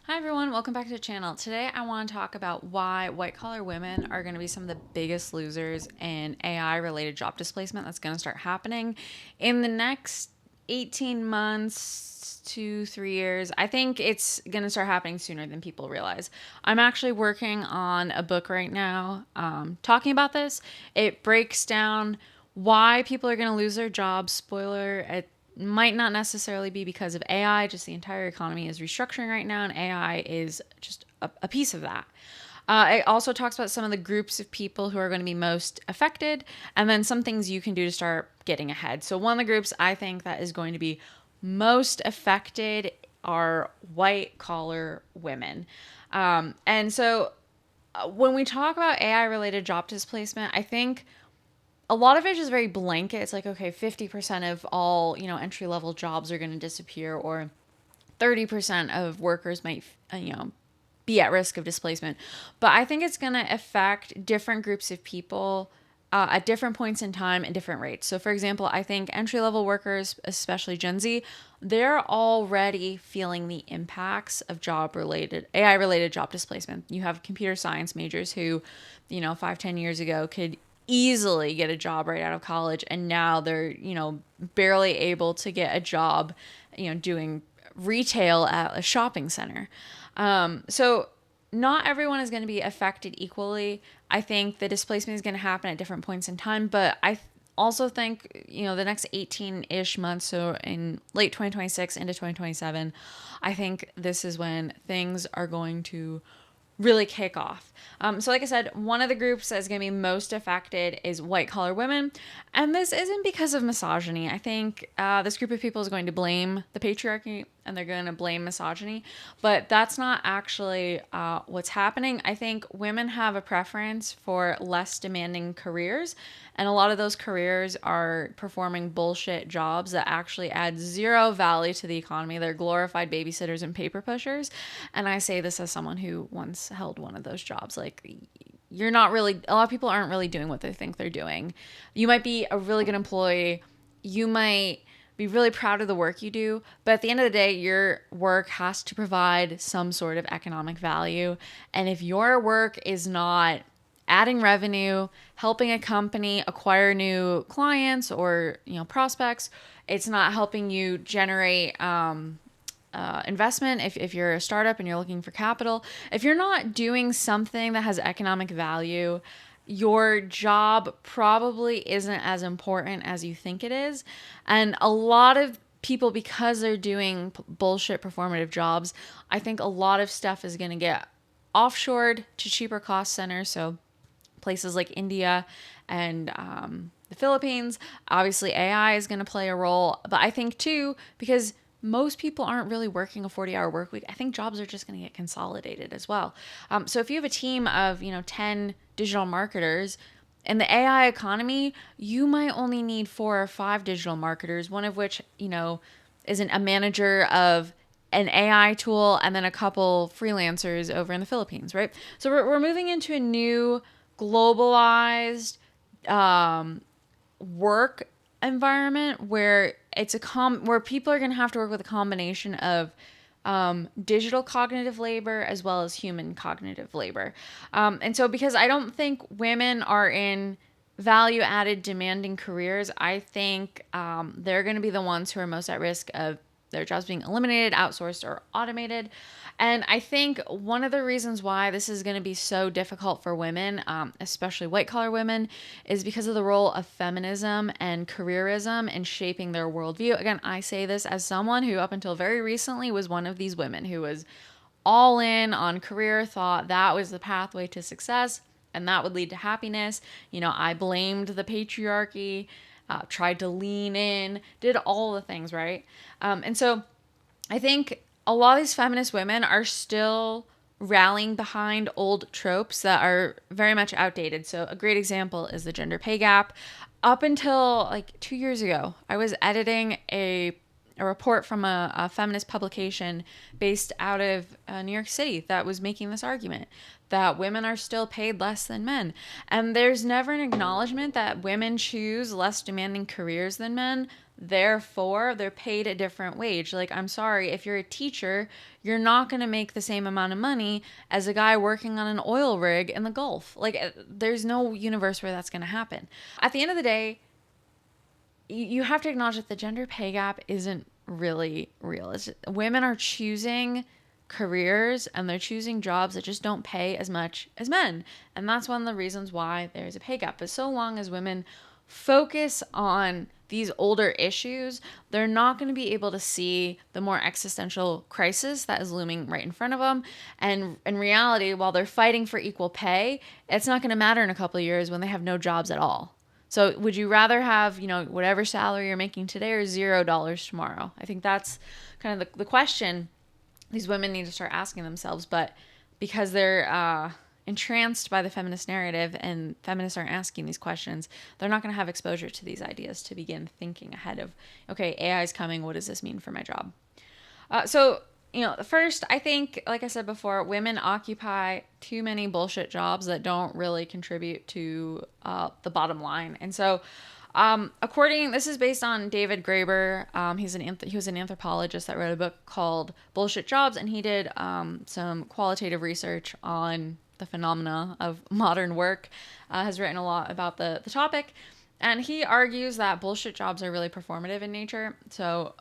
Hi everyone, welcome back to the channel. Today I want to talk about why white collar women are going to be some of the biggest losers in AI related job displacement that's going to start happening in the next 18 months to 3 years. I think it's going to start happening sooner than people realize. I'm actually working on a book right now talking about this. It breaks down why people are going to lose their jobs. Spoiler, it might not necessarily be because of AI, just the entire economy is restructuring right now, and AI is just a piece of that. It also talks about some of the groups of people who are going to be most affected, and then some things you can do to start getting ahead. So, one of the groups I think that is going to be most affected are white collar women. When we talk about AI related job displacement, I think a lot of it is very blanket. It's like, okay, 50% of all, entry level jobs are going to disappear, or 30% of workers might, be at risk of displacement. But I think it's going to affect different groups of people at different points in time and different rates. So, for example, I think entry level workers, especially Gen Z, they're already feeling the impacts of AI related job displacement. You have computer science majors who, 5, 10 years ago could easily get a job right out of college, and now they're, barely able to get a job, doing retail at a shopping center. So not everyone is going to be affected equally. I think the displacement is going to happen at different points in time, but also think, the next 18-ish months, so in late 2026 into 2027, I think this is when things are going to really kick off. So, like I said, one of the groups that's going to be most affected is white collar women. And this isn't because of misogyny. I think this group of people is going to blame the patriarchy and they're going to blame misogyny. But that's not actually what's happening. I think women have a preference for less demanding careers. And a lot of those careers are performing bullshit jobs that actually add zero value to the economy. They're glorified babysitters and paper pushers. And I say this as someone who once held one of those jobs. Like, you're not really, a lot of people aren't really doing what they think they're doing. You might be a really good employee. You might be really proud of the work you do, but at the end of the day, your work has to provide some sort of economic value. And if your work is not adding revenue, helping a company acquire new clients or, prospects, it's not helping you generate investment. If you're a startup and you're looking for capital, if you're not doing something that has economic value, your job probably isn't as important as you think it is. And a lot of people, because they're doing bullshit performative jobs, I think a lot of stuff is going to get offshored to cheaper cost centers. So places like India and the Philippines. Obviously, AI is going to play a role. But I think, too, because most people aren't really working a 40-hour work week, I think jobs are just going to get consolidated as well. So if you have a team of, 10 digital marketers, in the AI economy, you might only need 4 or 5 digital marketers, one of which, isn't a manager of an AI tool, and then a couple freelancers over in the Philippines, right? So we're moving into a new globalized work environment where where people are going to have to work with a combination of digital cognitive labor as well as human cognitive labor. And so, because I don't think women are in value added demanding careers, I think they're going to be the ones who are most at risk of their jobs being eliminated, outsourced, or automated. And I think one of the reasons why this is going to be so difficult for women, especially white collar women, is because of the role of feminism and careerism in shaping their worldview. Again, I say this as someone who, up until very recently, was one of these women who was all in on career, thought that was the pathway to success and that would lead to happiness. I blamed the patriarchy, tried to lean in, did all the things, right? And so I think a lot of these feminist women are still rallying behind old tropes that are very much outdated. So a great example is the gender pay gap. Up until like 2 years ago, I was editing a report from a feminist publication based out of New York City that was making this argument that women are still paid less than men. And there's never an acknowledgement that women choose less demanding careers than men. Therefore, they're paid a different wage. Like, I'm sorry, if you're a teacher, you're not going to make the same amount of money as a guy working on an oil rig in the Gulf. Like, there's no universe where that's going to happen. At the end of the day, you have to acknowledge that the gender pay gap isn't really real. Women are choosing careers and they're choosing jobs that just don't pay as much as men. And that's one of the reasons why there's a pay gap. But so long as women focus on these older issues, they're not going to be able to see the more existential crisis that is looming right in front of them. And in reality, while they're fighting for equal pay, it's not going to matter in a couple of years when they have no jobs at all. So would you rather have, whatever salary you're making today or $0 tomorrow? I think that's kind of the question these women need to start asking themselves. But because they're entranced by the feminist narrative and feminists aren't asking these questions, they're not going to have exposure to these ideas to begin thinking ahead of, okay, AI is coming. What does this mean for my job? First, I think, like I said before, women occupy too many bullshit jobs that don't really contribute to the bottom line. And so, this is based on David Graeber. He was an anthropologist that wrote a book called Bullshit Jobs, and he did some qualitative research on the phenomena of modern work, has written a lot about the topic. And he argues that bullshit jobs are really performative in nature. So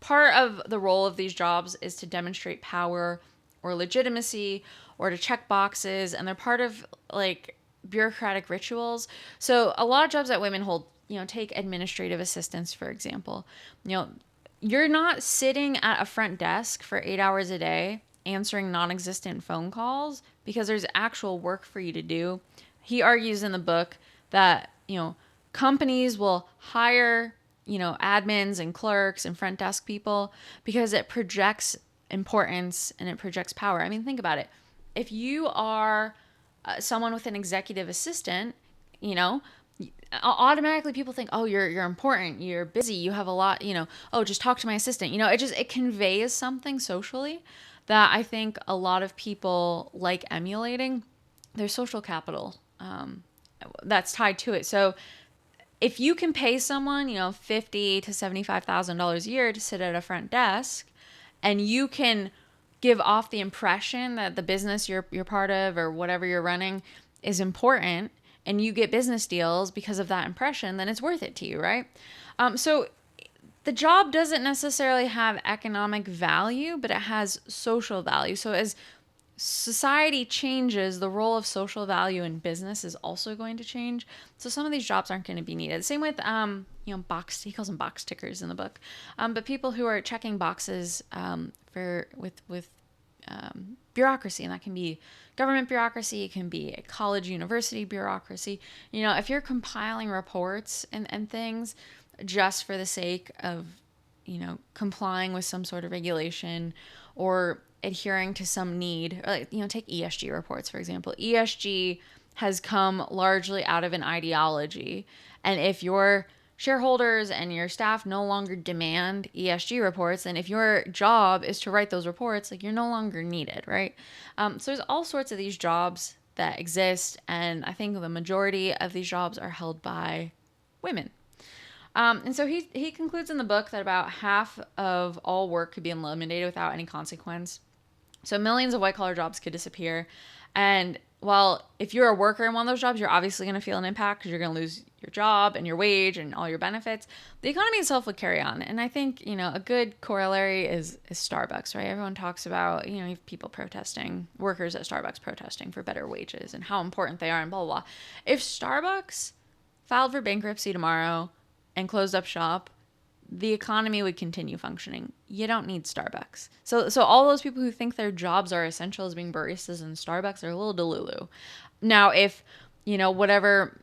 part of the role of these jobs is to demonstrate power or legitimacy or to check boxes, and they're part of like bureaucratic rituals. So a lot of jobs that women hold, take administrative assistants, for example. You're not sitting at a front desk for 8 hours a day answering non-existent phone calls because there's actual work for you to do. He argues in the book that, companies will hire admins and clerks and front desk people because it projects importance and it projects power. I mean, think about it. If you are someone with an executive assistant, automatically people think, oh, you're important, you're busy, you have a lot, oh, just talk to my assistant. It conveys something socially that I think a lot of people like emulating. There's social capital that's tied to it. So if you can pay someone, $50,000 to $75,000 a year to sit at a front desk, and you can give off the impression that the business you're part of or whatever you're running is important, and you get business deals because of that impression, then it's worth it to you, right? So the job doesn't necessarily have economic value, but it has social value. So as society changes, the role of social value in business is also going to change. So some of these jobs aren't going to be needed. Same with, he calls them box tickers in the book. But people who are checking boxes with bureaucracy, and that can be government bureaucracy, it can be a college university bureaucracy. If you're compiling reports and things just for the sake of, complying with some sort of regulation or adhering to some need, or take ESG reports, for example. ESG has come largely out of an ideology. And if your shareholders and your staff no longer demand ESG reports, then if your job is to write those reports, you're no longer needed, right? So there's all sorts of these jobs that exist, and I think the majority of these jobs are held by women. And so he concludes in the book that about half of all work could be eliminated without any consequence. So millions of white-collar jobs could disappear. And while if you're a worker in one of those jobs, you're obviously going to feel an impact because you're going to lose your job and your wage and all your benefits, the economy itself would carry on. And I think, a good corollary is Starbucks, right? Everyone talks about, you have people protesting, workers at Starbucks protesting for better wages and how important they are and blah, blah, blah. If Starbucks filed for bankruptcy tomorrow and closed up shop, the economy would continue functioning. You don't need Starbucks. So all those people who think their jobs are essential as being baristas in Starbucks are a little delulu. Now, if, whatever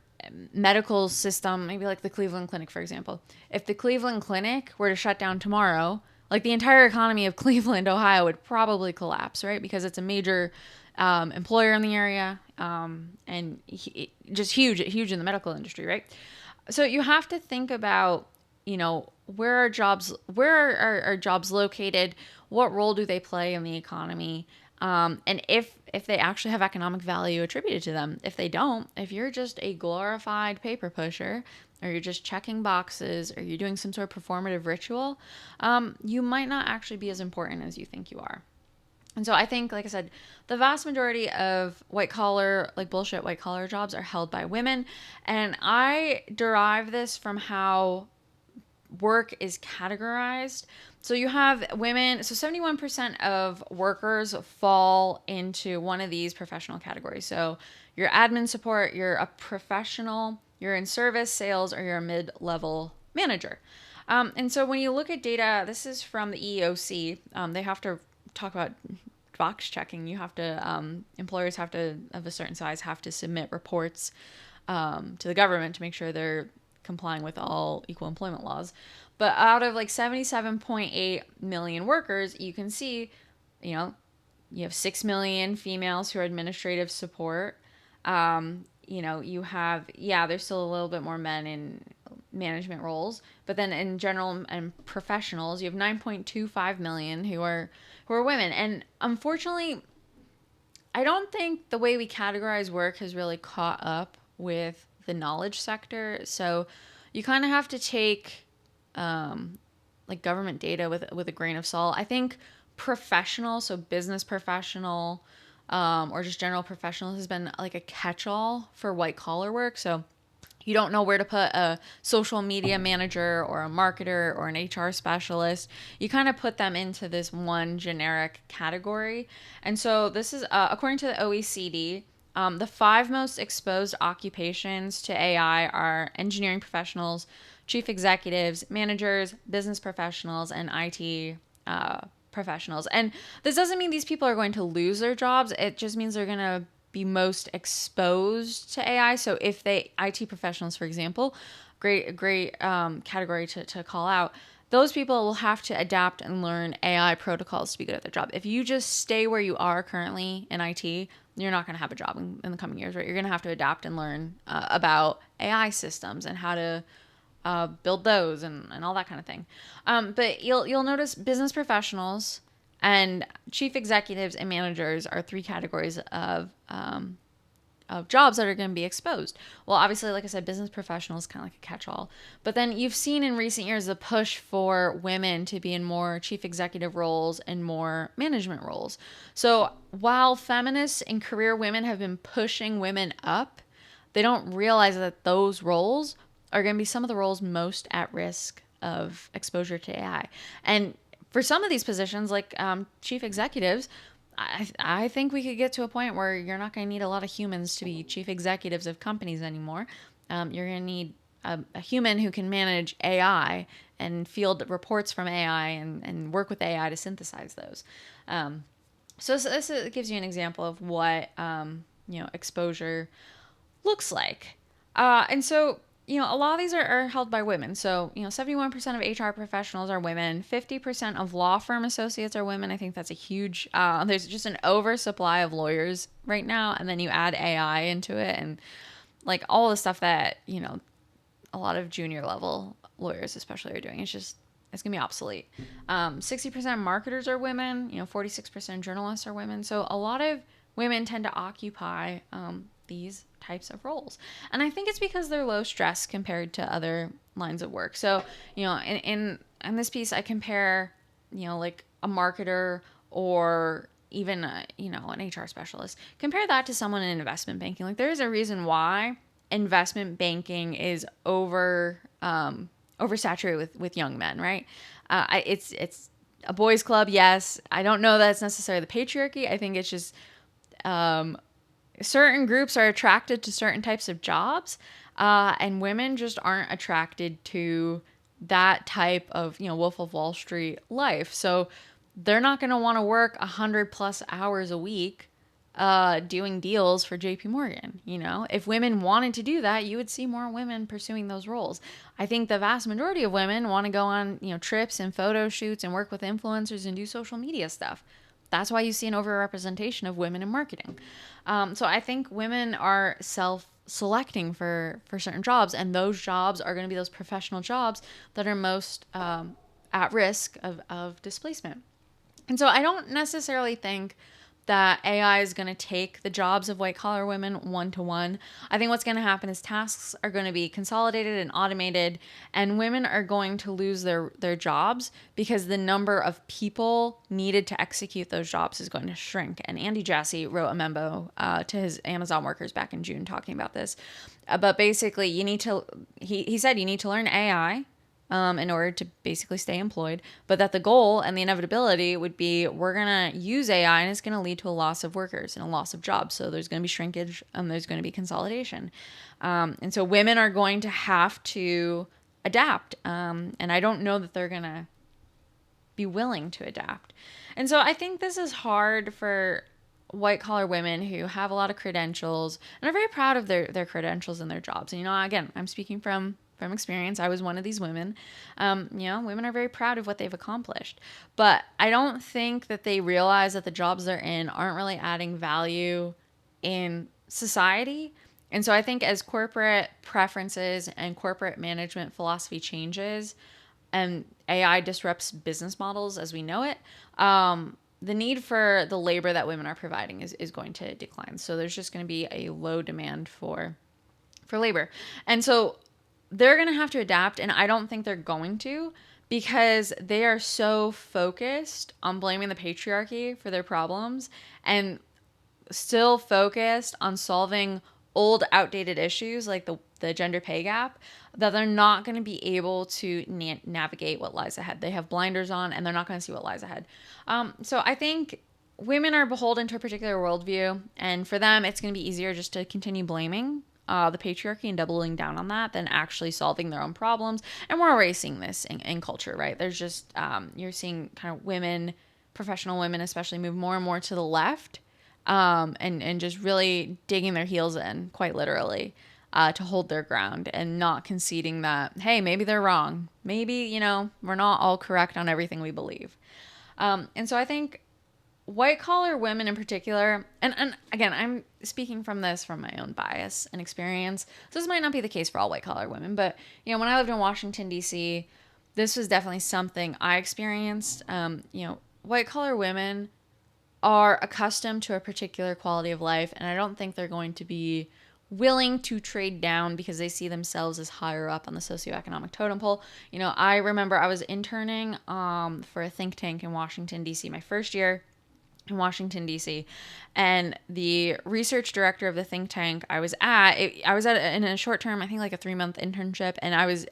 medical system, maybe like the Cleveland Clinic, for example, if the Cleveland Clinic were to shut down tomorrow, the entire economy of Cleveland, Ohio would probably collapse, right? Because it's a major employer in the area and just huge in the medical industry, right? So you have to think about, where are jobs located? What role do they play in the economy? And if they actually have economic value attributed to them. If they don't, if you're just a glorified paper pusher, or you're just checking boxes, or you're doing some sort of performative ritual, you might not actually be as important as you think you are. And so I think, like I said, the vast majority of white collar, like bullshit white collar jobs are held by women. And I derive this from how work is categorized. So you have women, so 71% of workers fall into one of these professional categories. So you're admin support, you're a professional, you're in service, sales, or you're a mid level manager. And so when you look at data, this is from the EEOC, they have to talk about box checking. You have to, employers have to, of a certain size, have to submit reports to the government to make sure they're complying with all equal employment laws. But out of like 77.8 million workers, you can see, you know, you have 6 million females who are administrative support. You know, you have, yeah, there's still a little bit more men in management roles, but then in general and professionals, you have 9.25 million who are women. And unfortunately, I don't think the way we categorize work has really caught up with the knowledge sector. So you kind of have to take like government data with a grain of salt. I think professional, so business professional, or just general professional has been like a catch-all for white collar work. So you don't know where to put a social media manager or a marketer or an HR specialist. You kind of put them into this one generic category. And so this is, according to the OECD, the 5 most exposed occupations to AI are engineering professionals, chief executives, managers, business professionals, and IT professionals. And this doesn't mean these people are going to lose their jobs. It just means they're going to be most exposed to AI. So if they, IT professionals, for example, great category to call out, those people will have to adapt and learn AI protocols to be good at their job. If you just stay where you are currently in IT, you're not going to have a job in the coming years, right? You're going to have to adapt and learn about AI systems and how to build those and all that kind of thing. But you'll notice business professionals and chief executives and managers are 3 categories of jobs that are going to be exposed. Well, obviously, like I said, business professionals kind of like a catch-all. But then you've seen in recent years the push for women to be in more chief executive roles and more management roles. So while feminists and career women have been pushing women up, they don't realize that those roles are going to be some of the roles most at risk of exposure to AI. And for some of these positions, like chief executives, I think we could get to a point where you're not going to need a lot of humans to be chief executives of companies anymore. You're going to need a human who can manage AI and field reports from AI and work with AI to synthesize those. So this gives you an example of what exposure looks like. And so, a lot of these are held by women. So, 71% of HR professionals are women. 50% of law firm associates are women. I think that's a huge, there's just an oversupply of lawyers right now. And then you add AI into it and like all the stuff that, a lot of junior level lawyers especially are doing. It's going to be obsolete. 60% marketers are women. 46% journalists are women. So a lot of women tend to occupy these types of roles. And I think it's because they're low stress compared to other lines of work. So, in this piece, I compare, like a marketer or even, an HR specialist. Compare that to someone in investment banking. Like there is a reason why investment banking is oversaturated with young men, right? It's a boys' club, yes. I don't know that it's necessarily the patriarchy. I think it's just certain groups are attracted to certain types of jobs, and women just aren't attracted to that type of, Wolf of Wall Street life. So they're not going to want to work 100+ hours a week doing deals for JP Morgan. If women wanted to do that, you would see more women pursuing those roles. I think the vast majority of women want to go on, trips and photo shoots and work with influencers and do social media stuff. That's why you see an overrepresentation of women in marketing. So I think women are self-selecting for certain jobs, and those jobs are going to be those professional jobs that are most at risk of displacement. And so I don't necessarily think that AI is going to take the jobs of white collar women one to one. I think what's going to happen is tasks are going to be consolidated and automated, and women are going to lose their jobs because the number of people needed to execute those jobs is going to shrink. And Andy Jassy wrote a memo to his Amazon workers back in June talking about this. But basically, he said you need to learn AI in order to basically stay employed, but that the goal and the inevitability would be we're going to use AI and it's going to lead to a loss of workers and a loss of jobs. So there's going to be shrinkage and there's going to be consolidation. And so women are going to have to adapt. And I don't know that they're going to be willing to adapt. And so I think this is hard for white collar women who have a lot of credentials and are very proud of their credentials and their jobs. And, again, I'm speaking from experience. I was one of these women. Women are very proud of what they've accomplished, but I don't think that they realize that the jobs they're in aren't really adding value in society. And so I think as corporate preferences and corporate management philosophy changes and AI disrupts business models as we know it, the need for the labor that women are providing is going to decline. So there's just going to be a low demand for labor. And so they're going to have to adapt, and I don't think they're going to, because they are so focused on blaming the patriarchy for their problems and still focused on solving old, outdated issues like the gender pay gap, that they're not going to be able to navigate what lies ahead. They have blinders on, and they're not going to see what lies ahead. So I think women are beholden to a particular worldview, and for them, it's going to be easier just to continue blaming the patriarchy and doubling down on that than actually solving their own problems. And we're already seeing this in culture, right? There's just, you're seeing kind of women, professional women especially, move more and more to the left, and just really digging their heels in, quite literally, to hold their ground and not conceding that, hey, maybe they're wrong. Maybe, we're not all correct on everything we believe. And so I think white collar women in particular, and again, I'm speaking from my own bias and experience. So this might not be the case for all white collar women, but when I lived in Washington, D.C., this was definitely something I experienced. White collar women are accustomed to a particular quality of life, and I don't think they're going to be willing to trade down because they see themselves as higher up on the socioeconomic totem pole. I remember I was interning for a think tank in Washington, D.C. my first year in Washington, D.C. And the research director of the think tank I was at in a short term, I think like a 3-month internship, and I was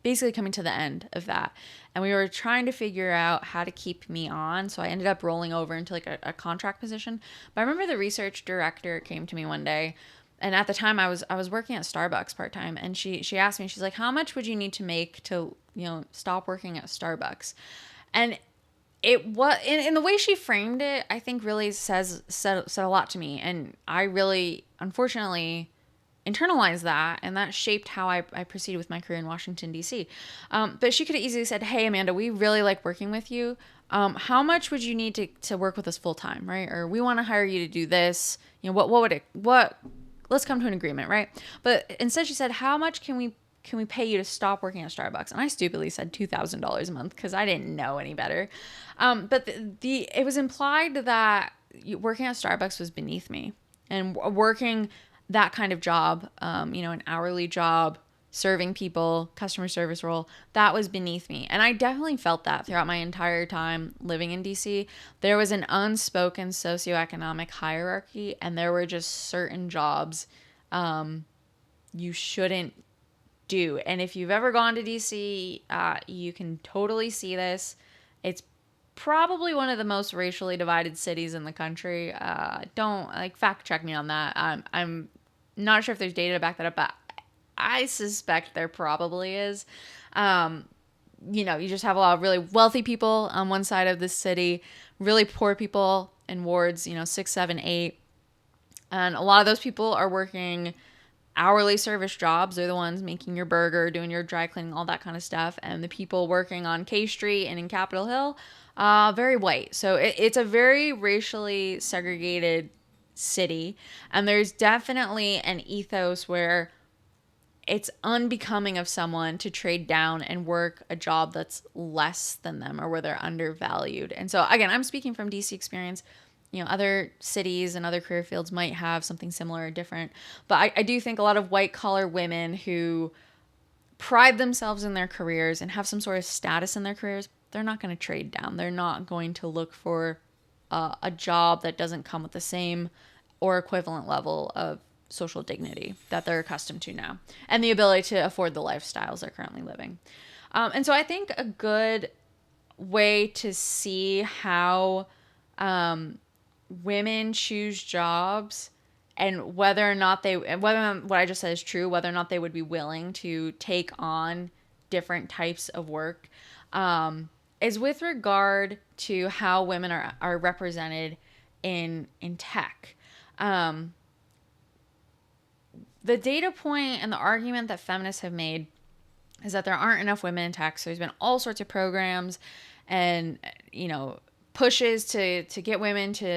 basically coming to the end of that. And we were trying to figure out how to keep me on. So I ended up rolling over into like a contract position. But I remember the research director came to me one day, and at the time I was working at Starbucks part-time, and she asked me, she's like, how much would you need to make to, stop working at Starbucks? And it was in the way she framed it, I think really said a lot to me. And I really, unfortunately, internalized that, and that shaped how I proceeded with my career in Washington, D.C. But she could have easily said, hey, Amanda, we really like working with you. How much would you need to work with us full time, right? Or we want to hire you to do this. Let's come to an agreement, right? But instead she said, how much can we pay you to stop working at Starbucks? And I stupidly said $2,000 a month because I didn't know any better. But it was implied that working at Starbucks was beneath me, and working that kind of job, an hourly job, serving people, customer service role, that was beneath me. And I definitely felt that throughout my entire time living in DC. There was an unspoken socioeconomic hierarchy, and there were just certain jobs you shouldn't do. And if you've ever gone to DC, you can totally see this. It's probably one of the most racially divided cities in the country. Don't fact check me on that. I'm not sure if there's data to back that up, but I suspect there probably is. You just have a lot of really wealthy people on one side of the city, really poor people in wards, 6, 7, 8. And a lot of those people are working hourly service jobs. They're the ones making your burger, doing your dry cleaning, all that kind of stuff. And the people working on K Street and in Capitol Hill, very white. So it's a very racially segregated city. And there's definitely an ethos where it's unbecoming of someone to trade down and work a job that's less than them or where they're undervalued. And so, again, I'm speaking from DC experience. other cities and other career fields might have something similar or different. But I do think a lot of white collar women who pride themselves in their careers and have some sort of status in their careers, they're not going to trade down. They're not going to look for a job that doesn't come with the same or equivalent level of social dignity that they're accustomed to now, and the ability to afford the lifestyles they're currently living. And so I think a good way to see how women choose jobs and whether or not what I just said is true, whether or not they would be willing to take on different types of work, is with regard to how women are represented in tech. The data point and the argument that feminists have made is that there aren't enough women in tech. So there's been all sorts of programs and, pushes to get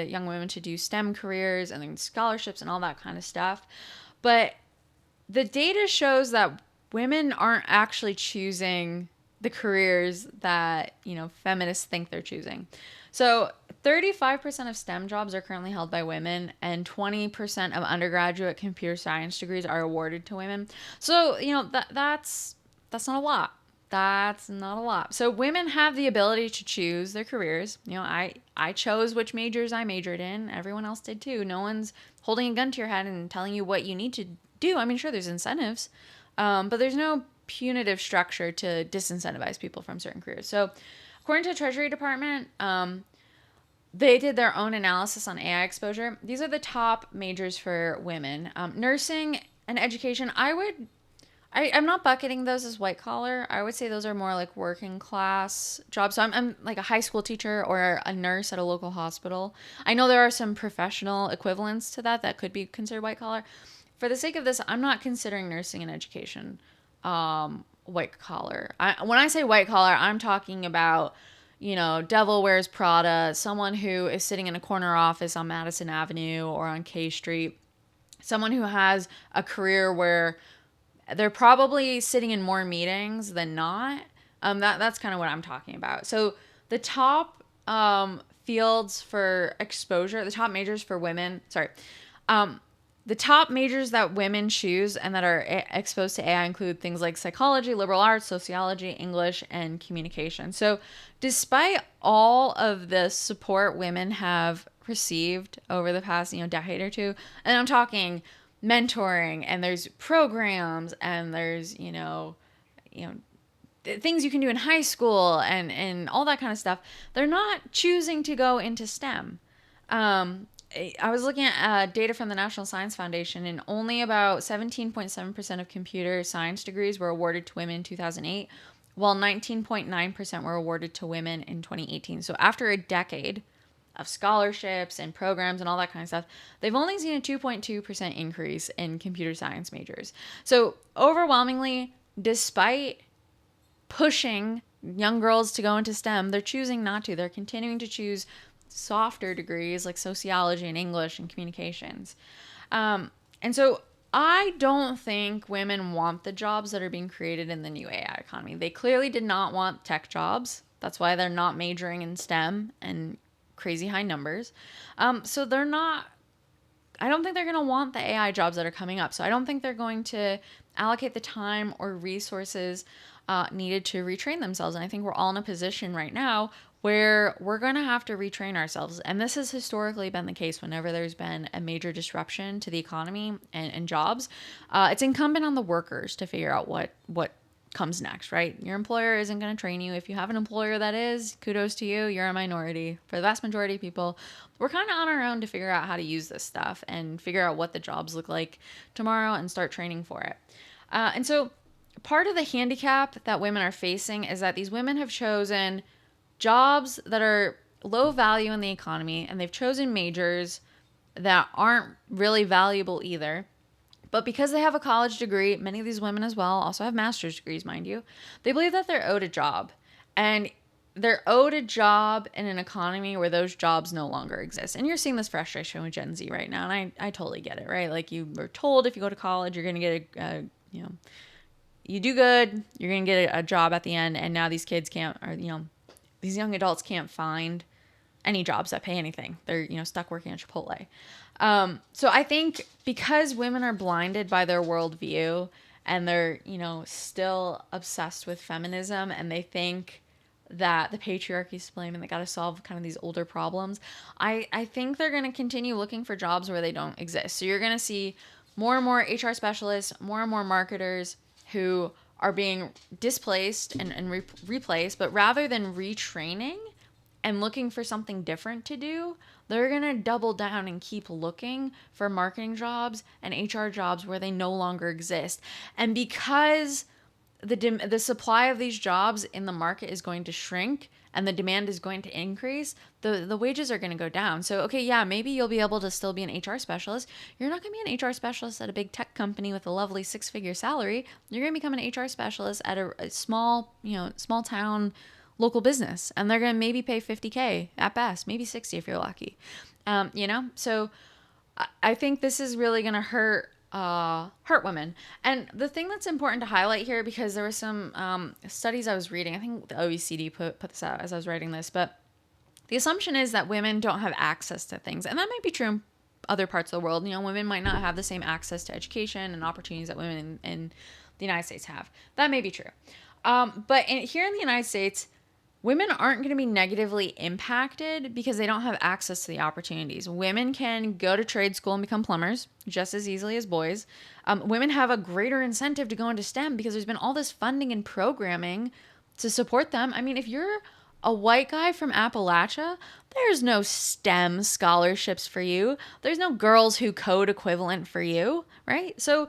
young women to do STEM careers and then scholarships and all that kind of stuff. But the data shows that women aren't actually choosing the careers that, feminists think they're choosing. So 35% of STEM jobs are currently held by women, and 20% of undergraduate computer science degrees are awarded to women. So, that's not a lot. That's not a lot. So women have the ability to choose their careers. I chose which majors I majored in. Everyone else did too. No one's holding a gun to your head and telling you what you need to do. I mean, sure, there's incentives, but there's no punitive structure to disincentivize people from certain careers. So according to the Treasury Department, they did their own analysis on AI exposure. These are the top majors for women. Nursing and education, I'm not bucketing those as white collar. I would say those are more like working class jobs. So I'm like a high school teacher or a nurse at a local hospital. I know there are some professional equivalents to that could be considered white collar. For the sake of this, I'm not considering nursing and education white collar. When I say white collar, I'm talking about, Devil Wears Prada, someone who is sitting in a corner office on Madison Avenue or on K Street, someone who has a career where they're probably sitting in more meetings than not. That's kind of what I'm talking about. So the top fields for exposure, the top majors for women, the top majors that women choose and that are exposed to AI include things like psychology, liberal arts, sociology, English, and communication. So despite all of the support women have received over the past, decade or two, and I'm talking mentoring, and there's programs, and there's, things you can do in high school and all that kind of stuff, they're not choosing to go into STEM. I was looking at data from the National Science Foundation, and only about 17.7% of computer science degrees were awarded to women in 2008, while 19.9% were awarded to women in 2018. So after a decade of scholarships and programs and all that kind of stuff, they've only seen a 2.2% increase in computer science majors. So overwhelmingly, despite pushing young girls to go into STEM, they're choosing not to. They're continuing to choose softer degrees like sociology and English and communications. And so I don't think women want the jobs that are being created in the new AI economy. They clearly did not want tech jobs. That's why they're not majoring in STEM and crazy high numbers. So they're not, I don't think they're going to want the AI jobs that are coming up. So I don't think they're going to allocate the time or resources needed to retrain themselves. And I think we're all in a position right now where we're going to have to retrain ourselves. And this has historically been the case whenever there's been a major disruption to the economy and jobs. It's incumbent on the workers to figure out what comes next, right? Your employer isn't going to train you. If you have an employer that is, kudos to you. You're a minority. For the vast majority of people, we're kind of on our own to figure out how to use this stuff and figure out what the jobs look like tomorrow and start training for it. And so part of the handicap that women are facing is that these women have chosen jobs that are low value in the economy, and they've chosen majors that aren't really valuable either. But because they have a college degree, many of these women as well also have master's degrees, mind you, they believe that they're owed a job. And they're owed a job in an economy where those jobs no longer exist. And you're seeing this frustration with Gen Z right now, and I totally get it, right? Like, you were told if you go to college, you're going to get you do good, you're going to get a job at the end, and now these kids can't, or, these young adults can't find any jobs that pay anything. They're, stuck working at Chipotle. So I think because women are blinded by their worldview and they're, still obsessed with feminism and they think that the patriarchy's to blame and they got to solve kind of these older problems, I think they're going to continue looking for jobs where they don't exist. So you're going to see more and more HR specialists, more and more marketers who are being displaced and replaced, but rather than retraining and looking for something different to do, they're going to double down and keep looking for marketing jobs and HR jobs where they no longer exist. And because the supply of these jobs in the market is going to shrink and the demand is going to increase, the wages are going to go down. So, okay, yeah, maybe you'll be able to still be an HR specialist. You're not going to be an HR specialist at a big tech company with a lovely 6-figure salary. You're going to become an HR specialist at a small, small town local business, and they're going to maybe pay $50K at best, maybe 60 if you're lucky. So I think this is really going to hurt women. And the thing that's important to highlight here, because there were some studies I was reading, I think the OECD put this out as I was writing this, but the assumption is that women don't have access to things, and that might be true in other parts of the world. Women might not have the same access to education and opportunities that women in the United States have. That may be true. But here in the United States, women aren't going to be negatively impacted because they don't have access to the opportunities. Women can go to trade school and become plumbers just as easily as boys. Women have a greater incentive to go into STEM because there's been all this funding and programming to support them. I mean, if you're a white guy from Appalachia, there's no STEM scholarships for you. There's no girls who code equivalent for you, right? So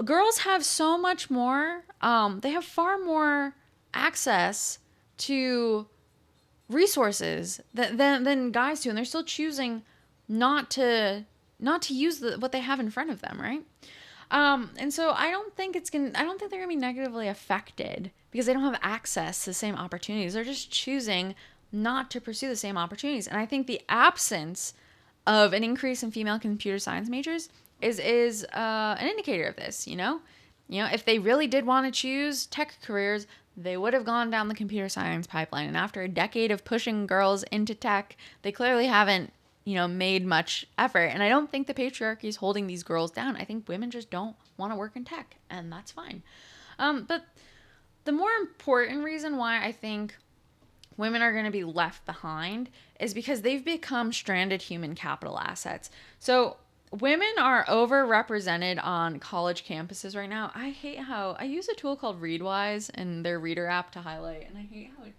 girls have so much more. They have far more access to resources than guys do, and they're still choosing not to use what they have in front of them, right? And so I don't think they're gonna be negatively affected because they don't have access to the same opportunities. They're just choosing not to pursue the same opportunities. And I think the absence of an increase in female computer science majors is an indicator of this. If they really did want to choose tech careers, they would have gone down the computer science pipeline. And after a decade of pushing girls into tech, they clearly haven't, made much effort. And I don't think the patriarchy is holding these girls down. I think women just don't want to work in tech, and that's fine. But the more important reason why I think women are going to be left behind is because they've become stranded human capital assets. So women are overrepresented on college campuses right now. I hate how I use a tool called Readwise and their reader app to highlight, and I hate how it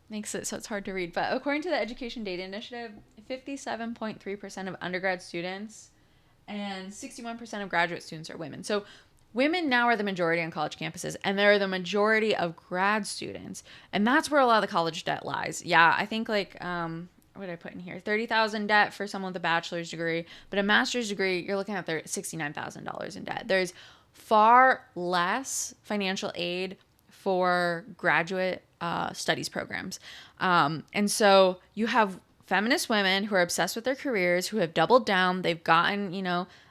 makes it so it's hard to read. But according to the Education Data Initiative, 57.3% of undergrad students and 61% of graduate students are women. So women now are the majority on college campuses, and they're the majority of grad students. And that's where a lot of the college debt lies. Yeah, I think what did I put in here? $30,000 debt for someone with a bachelor's degree, but a master's degree, you're looking at $69,000 in debt. There's far less financial aid for graduate studies programs. And so you have feminist women who are obsessed with their careers, who have doubled down, they've gotten,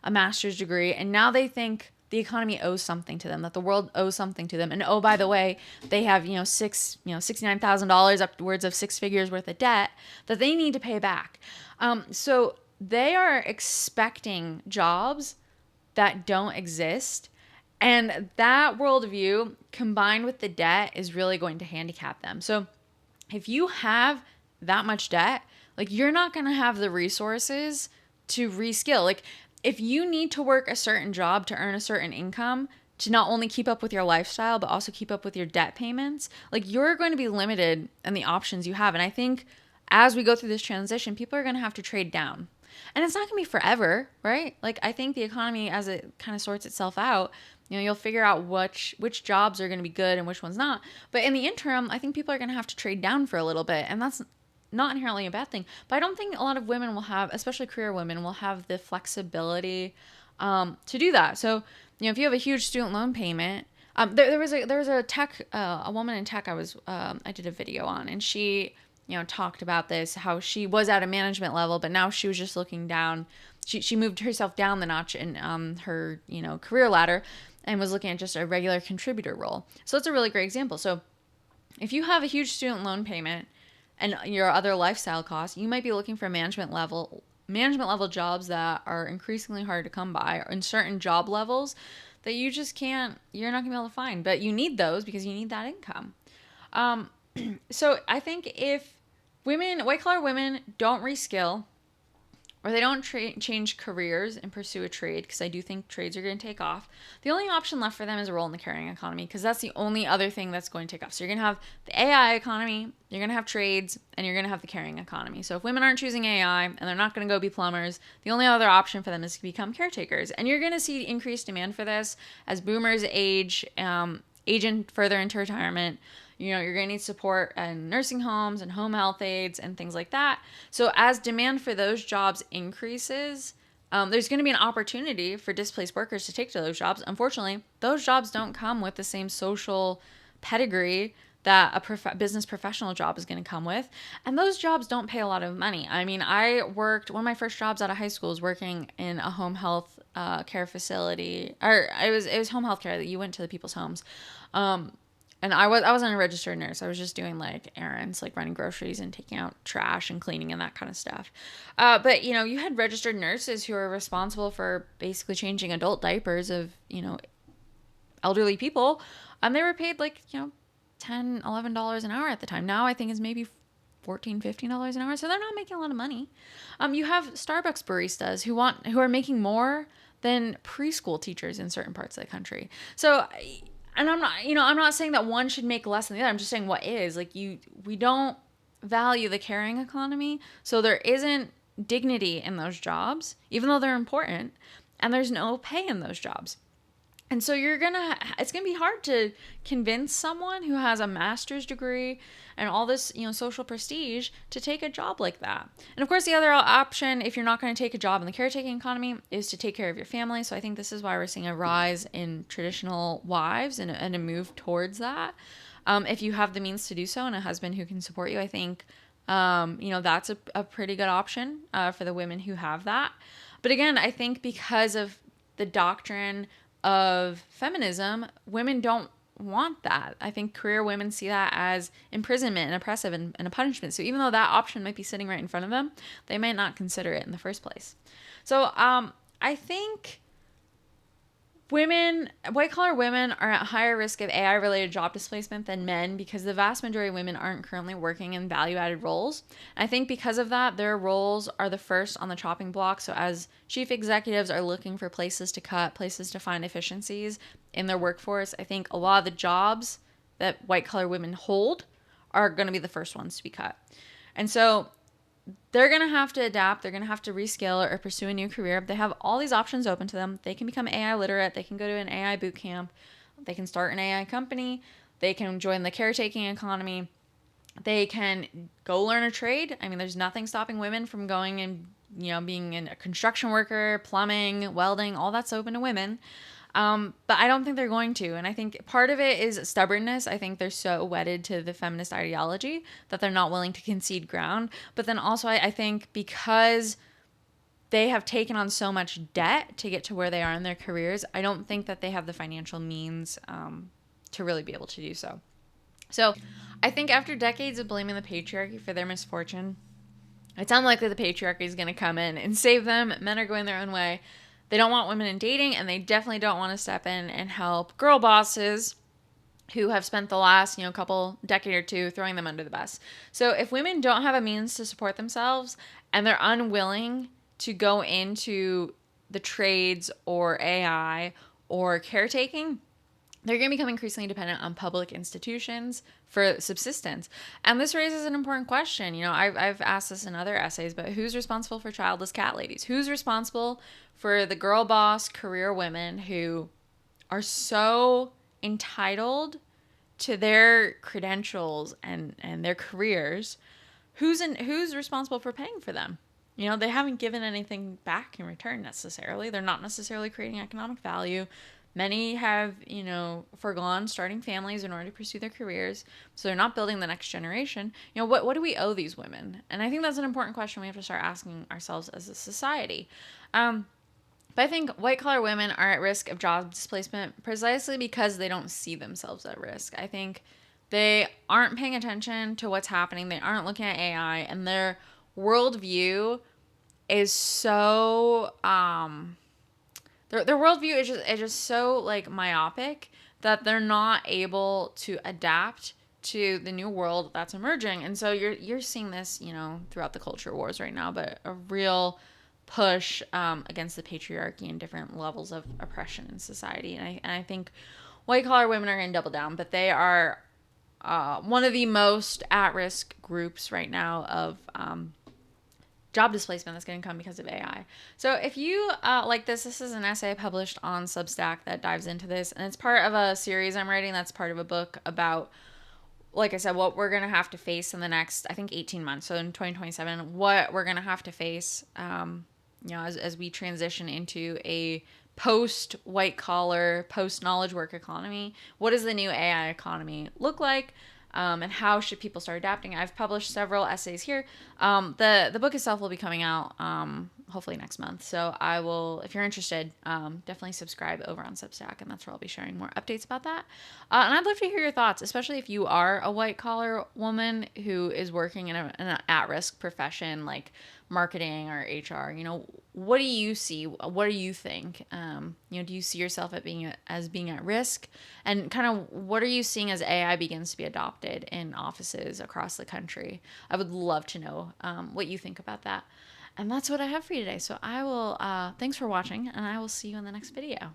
a master's degree, and now they think the economy owes something to them, that the world owes something to them. And oh, by the way, they have, $69,000, upwards of 6 figures worth of debt that they need to pay back. So they are expecting jobs that don't exist. And that worldview combined with the debt is really going to handicap them. So if you have that much debt, you're not going to have the resources to reskill. If you need to work a certain job to earn a certain income to not only keep up with your lifestyle, but also keep up with your debt payments, you're going to be limited in the options you have. And I think as we go through this transition, people are going to have to trade down. And it's not going to be forever, right? I think the economy, as it kind of sorts itself out, you'll figure out which jobs are going to be good and which ones not. But in the interim, I think people are going to have to trade down for a little bit. And that's not inherently a bad thing. But I don't think a lot of women will have, especially career women, will have the flexibility to do that. So, if you have a huge student loan payment, there was a woman in tech I did a video on, and she, talked about this, how she was at a management level, but now she was just looking down. She moved herself down the notch in her, career ladder and was looking at just a regular contributor role. So it's a really great example. So if you have a huge student loan payment, and your other lifestyle costs, you might be looking for management level jobs that are increasingly hard to come by, or in certain job levels that you're not gonna be able to find, but you need those because you need that income. Um, so I think if white collar women don't reskill, or they don't change careers and pursue a trade, because I do think trades are going to take off, the only option left for them is a role in the carrying economy, because that's the only other thing that's going to take off. So you're going to have the AI economy, you're going to have trades, and you're going to have the carrying economy. So if women aren't choosing AI and they're not going to go be plumbers, the only other option for them is to become caretakers. And you're going to see increased demand for this as boomers age further into retirement. You're going to need support in nursing homes and home health aides and things like that. So as demand for those jobs increases, there's going to be an opportunity for displaced workers to take to those jobs. Unfortunately, those jobs don't come with the same social pedigree that a business professional job is going to come with. And those jobs don't pay a lot of money. I mean, one of my first jobs out of high school was working in a home health care facility, or it was home health care that you went to the people's homes. And I wasn't a registered nurse. I was just doing like errands, like running groceries and taking out trash and cleaning and that kind of stuff. But you had registered nurses who are responsible for basically changing adult diapers of elderly people. They were paid like $10, $11 an hour at the time. Now I think it's maybe $14, $15 an hour. So they're not making a lot of money. You have Starbucks baristas who are making more than preschool teachers in certain parts of the country. So. And I'm not saying that one should make less than the other. I'm just saying what is. Like we don't value the caring economy. So there isn't dignity in those jobs, even though they're important, and there's no pay in those jobs. And so it's going to be hard to convince someone who has a master's degree and all this, social prestige to take a job like that. And of course, the other option, if you're not going to take a job in the caretaking economy, is to take care of your family. So I think this is why we're seeing a rise in traditional wives and a move towards that. If you have the means to do so and a husband who can support you, I think, that's a pretty good option for the women who have that. But again, I think because of the doctrine of feminism, women don't want that. I think career women see that as imprisonment and oppressive and a punishment. So even though that option might be sitting right in front of them, they might not consider it in the first place. So I think white collar women are at higher risk of AI related job displacement than men because the vast majority of women aren't currently working in value added roles. I think because of that, their roles are the first on the chopping block. So as chief executives are looking for places to cut, places to find efficiencies in their workforce, I think a lot of the jobs that white collar women hold are going to be the first ones to be cut. And so they're going to have to adapt. They're going to have to reskill or pursue a new career. They have all these options open to them. They can become AI literate. They can go to an AI boot camp. They can start an AI company. They can join the caretaking economy. They can go learn a trade. I mean, there's nothing stopping women from going and, being a construction worker, plumbing, welding, all that's open to women. But I don't think they're going to. And I think part of it is stubbornness. I think they're so wedded to the feminist ideology that they're not willing to concede ground. But then also I think because they have taken on so much debt to get to where they are in their careers, I don't think that they have the financial means to really be able to do so. So I think after decades of blaming the patriarchy for their misfortune, it's unlikely the patriarchy is going to come in and save them. Men are going their own way. They don't want women in dating, and they definitely don't want to step in and help girl bosses who have spent the last, couple decade or two throwing them under the bus. So if women don't have a means to support themselves and they're unwilling to go into the trades or AI or caretaking, they're going to become increasingly dependent on public institutions for subsistence. And this raises an important question. I've asked this in other essays, but who's responsible for childless cat ladies? Who's responsible for the girl boss career women who are so entitled to their credentials and their careers? Who's responsible for paying for them? They haven't given anything back in return necessarily. They're not necessarily creating economic value. Many have, forgone starting families in order to pursue their careers. So they're not building the next generation. What do we owe these women? And I think that's an important question we have to start asking ourselves as a society. But I think white collar women are at risk of job displacement precisely because they don't see themselves at risk. I think They aren't paying attention to what's happening. They aren't looking at AI, and their worldview is so their worldview is just so like myopic that they're not able to adapt to the new world that's emerging. And so you're seeing this, you know, throughout the culture wars right now, but a real push against the patriarchy and different levels of oppression in society. And I think white collar women are going to double down, but they are one of the most at risk groups right now of job displacement that's going to come because of AI. So if you like this is an essay published on Substack that dives into this, and it's part of a series I'm writing that's part of a book about, like I said, what we're going to have to face in the next, I think, 18 months. So in 2027, what we're going to have to face, you know, as we transition into a post white collar, post knowledge work economy. What does the new AI economy look like? And how should people start adapting? I've published several essays here. The book itself will be coming out hopefully next month. So I will, if you're interested, definitely subscribe over on Substack, and that's where I'll be sharing more updates about that. And I'd love to hear your thoughts, especially if you are a white collar woman who is working in an at risk profession like marketing or HR. You know, what do you see? What do you think? You know, do you see yourself as being at risk? And kind of what are you seeing as AI begins to be adopted in offices across the country? I would love to know what you think about that. And that's what I have for you today. So I will, thanks for watching, and I will see you in the next video.